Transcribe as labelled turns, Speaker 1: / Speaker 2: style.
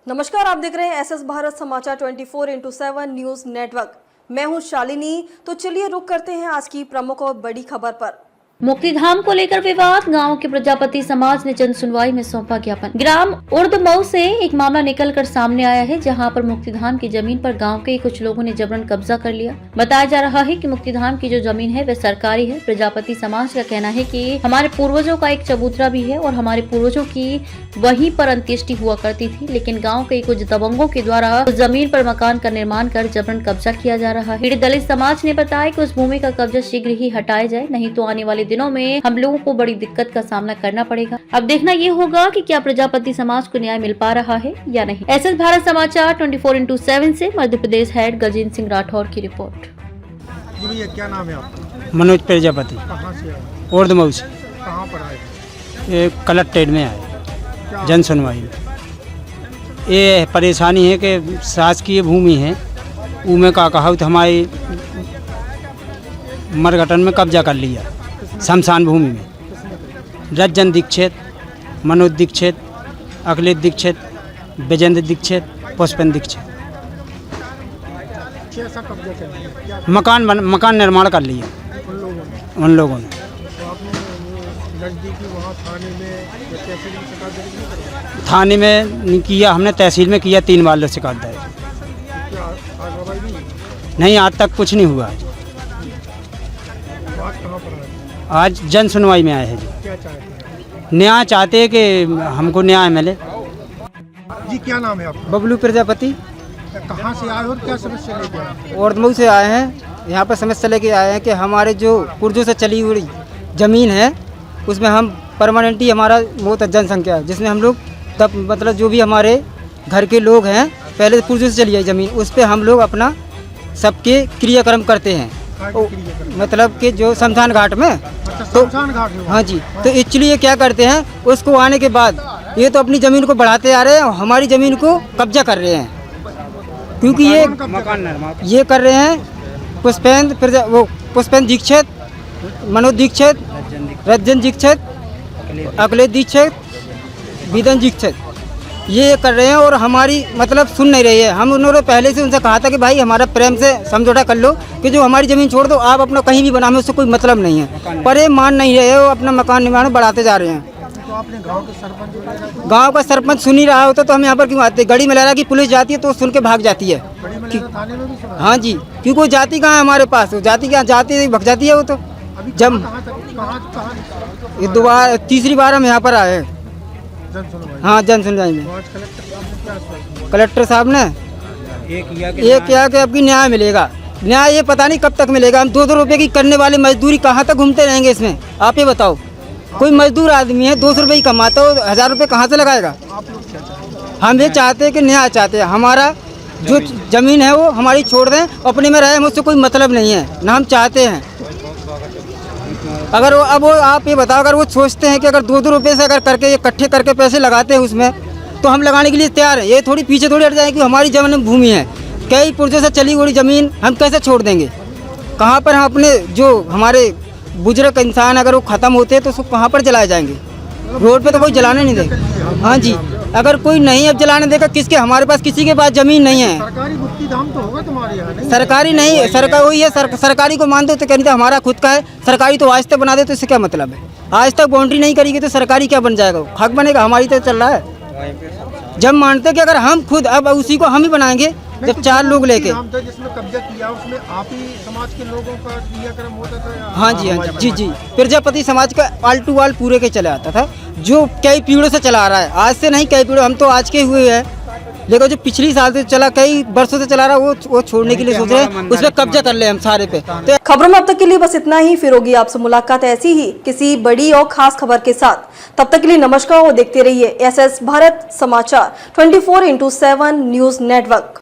Speaker 1: नमस्कार, आप देख रहे हैं एसएस भारत समाचार 24x7 न्यूज नेटवर्क। मैं हूं शालिनी। तो चलिए रुक करते हैं आज की प्रमुख और बड़ी खबर पर।
Speaker 2: मुक्तिधाम को लेकर विवाद, गांव के प्रजापति समाज ने जन सुनवाई में सौंपा ज्ञापन। ग्राम उर्दमऊ से एक मामला निकलकर सामने आया है, जहां पर मुक्तिधाम की जमीन पर गांव के कुछ लोगों ने जबरन कब्जा कर लिया। बताया जा रहा है कि मुक्तिधाम की जो जमीन है वह सरकारी है। प्रजापति समाज का कहना है कि हमारे पूर्वजों का एक चबूतरा भी है और हमारे पूर्वजों की वहीं पर अंत्येष्टि हुआ करती थी, लेकिन गाँव के कुछ दबंगों के द्वारा उस जमीन पर मकान का निर्माण कर जबरन कब्जा किया जा रहा है। पीड़ित दलित समाज ने बताया कि उस भूमि का कब्जा शीघ्र ही हटाया जाए, नहीं तो आने वाले दिनों में हम लोगों को बड़ी दिक्कत का सामना करना पड़ेगा। अब देखना ये होगा कि क्या प्रजापति समाज को न्याय मिल पा रहा है या नहीं। एसएस भारत समाचार 24x7 से मध्य प्रदेश हेड गजेंद्र सिंह राठौर की रिपोर्ट।
Speaker 3: जी भैया, क्या नाम है आपका?
Speaker 4: मनोज प्रजापति।
Speaker 3: कहाँ से आए?
Speaker 4: उर्दमऊ से।
Speaker 3: कहाँ पर आए?
Speaker 4: ये कलेक्ट्रेट में आए
Speaker 3: क्या?
Speaker 4: जन सुनवाई में। ये परेशानी है कि शासकीय भूमि है, उमें का कहा तो हमारी मरघटन में कब्जा कर लिया। शमशान भूमि में रज्जन दीक्षित, मनोज दीक्षित, अखिलेश दीक्षित, विजेंद्र दीक्षित, पुष्पेंद्र दीक्षित
Speaker 3: कैसा कब्जा कर लिया? क्या
Speaker 4: मकान निर्माण कर लिया
Speaker 3: उन लोगों ने?
Speaker 4: उन लोगों ने।
Speaker 3: तो आपने नज़दीकी वहाँ थाने में या तहसील में शिकायत दर्ज नहीं करवाई?
Speaker 4: थाने में नहीं किया, हमने तहसील में किया 3 बार शिकायत दर्ज।
Speaker 3: क्या कार्रवाई नहीं?
Speaker 4: नहीं, आज तक कुछ नहीं हुआ।
Speaker 3: बात कहाँ पर आए?
Speaker 4: आज जन सुनवाई में आए हैं जी।
Speaker 3: क्या चाहते हैं?
Speaker 4: न्याय चाहते हैं कि हमको न्याय मिले।
Speaker 3: जी, क्या नाम है आपका?
Speaker 4: बबलू प्रजापति।
Speaker 3: कहाँ से आए हो और क्या समस्या लेके आए?
Speaker 4: उर्दमऊ से आए हैं। यहाँ पर समस्या लेके आए हैं कि हमारे जो पुर्जों से चली हुई ज़मीन है उसमें हम परमानेंटली हमारा बहुत जनसंख्या है, जिसमें हम लोग तब मतलब जो भी हमारे घर के लोग हैं पहले पुर्जों से चली आई ज़मीन, उस पर हम लोग अपना सबके क्रियाक्रम करते हैं। मतलब कि जो शमशान घाट में
Speaker 3: अच्छा,
Speaker 4: तो
Speaker 3: शमशान घाट में?
Speaker 4: हाँ जी, तो एक्चुअली ये क्या करते हैं, उसको आने के बाद ये तो अपनी ज़मीन को बढ़ाते आ रहे हैं और हमारी ज़मीन को कब्जा कर रहे हैं, क्योंकि ये ये कर रहे हैं पुष्पेंद्र दीक्षित, मनोज दीक्षित, रज्जन दीक्षित, अखिलेश दीक्षित, विजेंद्र दीक्षित, ये कर रहे हैं और हमारी मतलब सुन नहीं रही है। हम उन्होंने पहले से उनसे कहा था कि भाई हमारा प्रेम से समझौता कर लो कि जो हमारी ज़मीन छोड़ दो, आप अपना कहीं भी बनाओ, उससे कोई मतलब नहीं है। पर ये मान नहीं रहे हो, अपना मकान निर्माण बढ़ाते जा रहे हैं।
Speaker 3: तो आपने गांव के सरपंच वगैरह?
Speaker 4: गांव का सरपंच सुन ही रहा होता तो हम यहाँ पर क्यों आते? गड़ी में लगा कि पुलिस जाती है तो सुन के भाग जाती है।
Speaker 3: बड़ी मलेरा थाने में भी सुना?
Speaker 4: हाँ जी, क्योंकि वो जाती कहाँ है हमारे पास, वो जाती कहाँ जाती भग जाती है वो तो।
Speaker 3: अभी
Speaker 4: जब
Speaker 3: कहाँ
Speaker 4: ये दोबारा तीसरी बार हम यहाँ पर आए हैं।
Speaker 3: जन सुनवाई?
Speaker 4: हाँ, जन सुनवाई में
Speaker 3: तो आज कलेक्टर साहब ने क्या आश्वासन दिया?
Speaker 4: कलेक्टर साहब ने ये किया कि आपकी न्याय मिलेगा। न्याय ये पता नहीं कब तक मिलेगा। हम 2-2 रुपये की करने वाले मजदूरी कहाँ तक घूमते रहेंगे इसमें, आप ये बताओ। कोई मजदूर आदमी है 200 रुपये ही कमाता हो, 1000 रुपये कहाँ से लगाएगा?
Speaker 3: आप लोग क्या चाहते हैं?
Speaker 4: हम ये चाहते हैं कि न्याय चाहते हैं, हमारा जो ज़मीन है वो हमारी छोड़ दें, अपने में रहे, मुझसे कोई मतलब नहीं है ना, हम चाहते हैं। अगर वो अब वो आप ये बताओ, अगर वो सोचते हैं कि अगर 2-2 रुपये से अगर करके इकट्ठे करके पैसे लगाते हैं उसमें, तो हम लगाने के लिए तैयार हैं। ये थोड़ी पीछे थोड़ी हट जाए कि हमारी जमीन भूमि है, कई पुर्जों से चली हुई ज़मीन हम कैसे छोड़ देंगे? कहाँ पर हम अपने जो हमारे बुजुर्ग इंसान अगर वो ख़त्म होते हैं तो उसको कहाँ पर जलाए जाएंगे? रोड पे तो कोई जलाने नहीं देगा। हाँ जी, अगर कोई नहीं अब जलाने देगा, किसके? हमारे पास किसी के पास ज़मीन नहीं है।
Speaker 3: सरकारी मुक्तिधाम तो होगा तुम्हारे यहाँ? नहीं?
Speaker 4: सरकारी नहीं, सरकार वही है, सरकारी को मान दो तो कहते हमारा खुद का है। सरकारी तो आज तक बना दे तो इससे क्या मतलब है? आज तक बाउंड्री नहीं करेगी तो सरकारी क्या बन जाएगा? हक बनेगा, हमारी तो चल रहा है। जब मानते कि अगर हम खुद अब उसी को हम ही बनाएंगे, जब 4 लोग लेके।
Speaker 3: जिसमें कब्जा किया उसमें आप ही समाज के लोगों का क्रियाक्रम होता था?
Speaker 4: हाँ जी, हाँ जी, जी। प्रजापति समाज का आल टू आल पूरे के चले आता था, जो कई पीढ़ियों से चला आ रहा है। आज से नहीं, कई पीढ़ियों, हम तो आज के हुए हैं, लेकिन जो पिछली साल से चला, कई वर्षों से चला रहा है, वो छोड़ने के लिए सोच रहे हैं, उस पर कब्जा कर ले हम सारे पे। तो
Speaker 1: खबरों में अब तक के लिए बस इतना ही। फिर होगी आपसे मुलाकात ऐसी ही किसी बड़ी और खास खबर के साथ। तब तक के लिए नमस्कार और देखते रहिए एसएस भारत समाचार 24x7 न्यूज नेटवर्क।